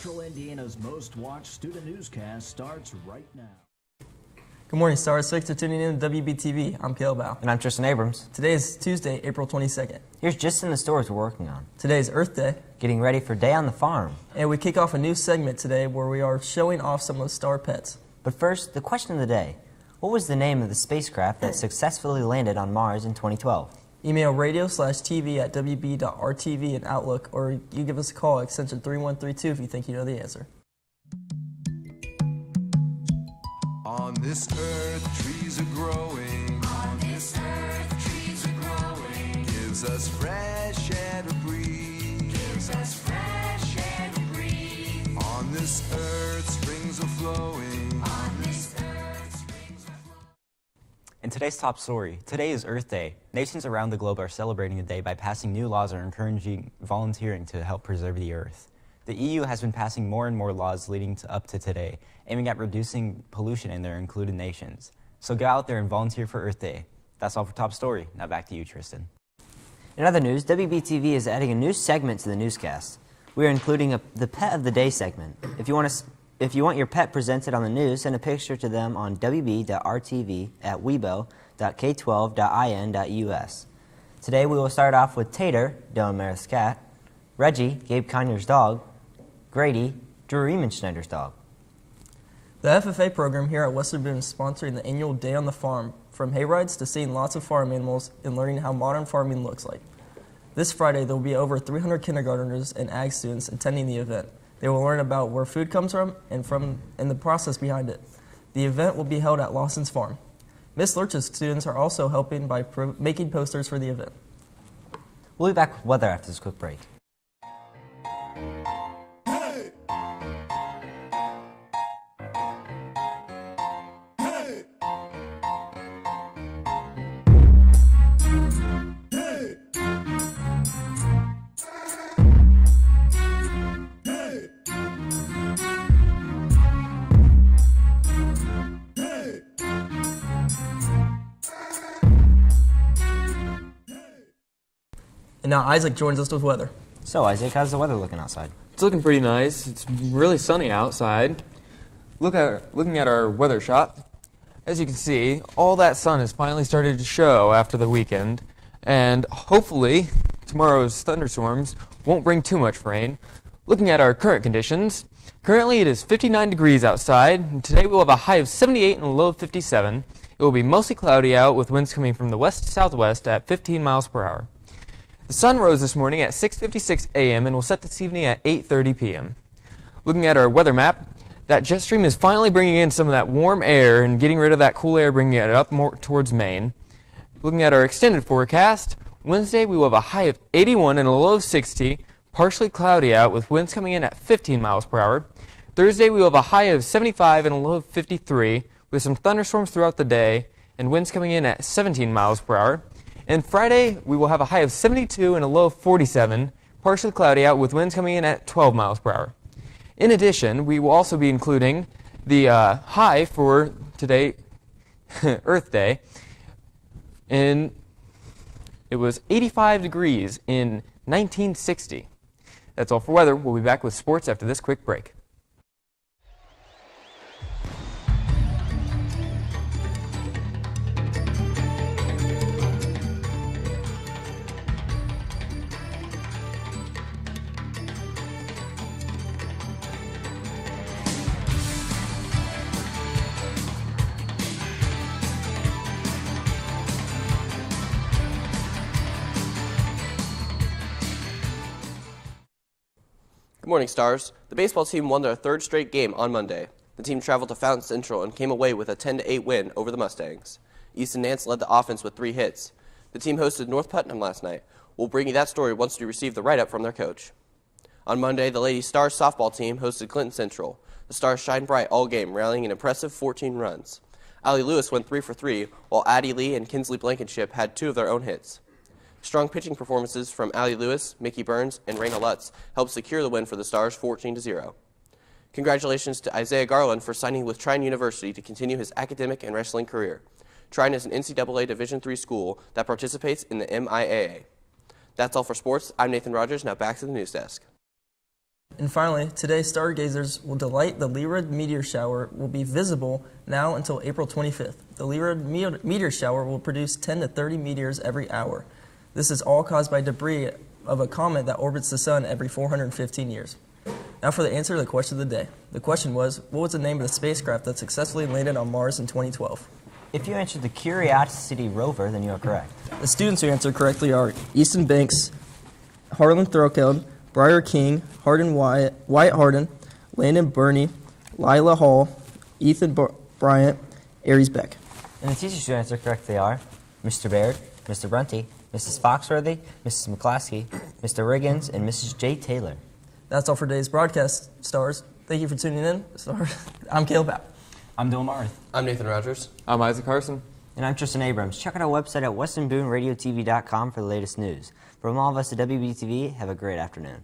Central Indiana's most watched student newscast starts right now. Good morning, Stars. Thanks for tuning in to WBTV. I'm Caleb Bow. And I'm Tristan Abrams. Today is Tuesday, April 22nd. Here's just in the stories we're working on. Today is Earth Day. Getting ready for Day on the Farm. And we kick off a new segment today where we are showing off some of the star pets. But first, the question of the day. What was the name of the spacecraft that successfully landed on Mars in 2012? Email radio/tv@wb.rtv and Outlook, or you give us a call at extension 3132 if you think you know the answer. On this earth, trees are growing. On this earth, trees are growing. Gives us fresh air to breathe. Gives us fresh air to breathe. On this earth, springs are flowing. On this earth, springs are flowing. In today's top story, today is Earth Day. Nations around the globe are celebrating the day by passing new laws or encouraging volunteering to help preserve the Earth. The EU has been passing more and more laws leading up to today, aiming at reducing pollution in their included nations. So go out there and volunteer for Earth Day. That's all for Top Story. Now back to you, Tristan. In other news, WBTV is adding a new segment to the newscast. We are including the Pet of the Day segment. If you want your pet presented on the news, send a picture to them on wb.rtv@webo.k12.in.us. Today we will start off with Tater, Dylan Merritt's cat, Reggie, Gabe Conyers' dog, Grady, Drew Riemenschneider's dog. The FFA program here at Western Boone is sponsoring the annual Day on the Farm, from hayrides to seeing lots of farm animals and learning how modern farming looks like. This Friday, there will be over 300 kindergartners and ag students attending the event. They will learn about where food comes from and the process behind it. The event will be held at Lawson's Farm. Miss Lurch's students are also helping by making posters for the event. We'll be back with weather after this quick break. And now Isaac joins us with weather. So, Isaac, how's the weather looking outside? It's looking pretty nice. It's really sunny outside. Looking at our weather shot, as you can see, all that sun has finally started to show after the weekend, and hopefully tomorrow's thunderstorms won't bring too much rain. Looking at our current conditions, currently it is 59 degrees outside, and today we'll have a high of 78 and a low of 57. It will be mostly cloudy out with winds coming from the west-southwest at 15 miles per hour. The sun rose this morning at 6:56 a.m. and will set this evening at 8:30 p.m. Looking at our weather map, that jet stream is finally bringing in some of that warm air and getting rid of that cool air, bringing it up more towards Maine. Looking at our extended forecast, Wednesday we will have a high of 81 and a low of 60, partially cloudy out with winds coming in at 15 miles per hour. Thursday we will have a high of 75 and a low of 53, with some thunderstorms throughout the day and winds coming in at 17 miles per hour. And Friday, we will have a high of 72 and a low of 47, partially cloudy out with winds coming in at 12 miles per hour. In addition, we will also be including the high for today, Earth Day, and it was 85 degrees in 1960. That's all for weather. We'll be back with sports after this quick break. Good morning, Stars. The baseball team won their third straight game on Monday. The team traveled to Fountain Central and came away with a 10-8 win over the Mustangs. Easton Nance led the offense with 3 hits. The team hosted North Putnam last night. We'll bring you that story once we receive the write-up from their coach. On Monday, the Lady Stars softball team hosted Clinton Central. The Stars shined bright all game, rallying an impressive 14 runs. Allie Lewis went 3 for 3, while Addie Lee and Kinsley Blankenship had 2 of their own hits. Strong pitching performances from Allie Lewis, Mickey Burns, and Raina Lutz helped secure the win for the Stars 14-0. Congratulations to Isaiah Garland for signing with Trine University to continue his academic and wrestling career. Trine is an NCAA Division III school that participates in the MIAA. That's all for sports. I'm Nathan Rogers. Now back to the news desk. And finally, today stargazers will delight. The Lyra meteor shower will be visible now until April 25th. The Lyra meteor shower will produce 10 to 30 meteors every hour. This is all caused by debris of a comet that orbits the sun every 415 years. Now for the answer to the question of the day. The question was, what was the name of the spacecraft that successfully landed on Mars in 2012? If you answered the Curiosity rover, then you are correct. The students who answered correctly are Easton Banks, Harlan Throkeld, Briar King, Hardin Wyatt Hardin, Landon Burney, Lila Hall, Ethan Bryant, Aries Beck. And the teachers who answered correctly are Mr. Baird, Mr. Brunty, Mrs. Foxworthy, Mrs. McClaskey, Mr. Riggins, and Mrs. J. Taylor. That's all for today's broadcast, Stars. Thank you for tuning in. Stars. I'm Caleb Bapp. I'm Dylan Marth. I'm Nathan Rogers. I'm Isaac Carson. And I'm Tristan Abrams. Check out our website at westernboonradiotv.com for the latest news. From all of us at WBTV, have a great afternoon.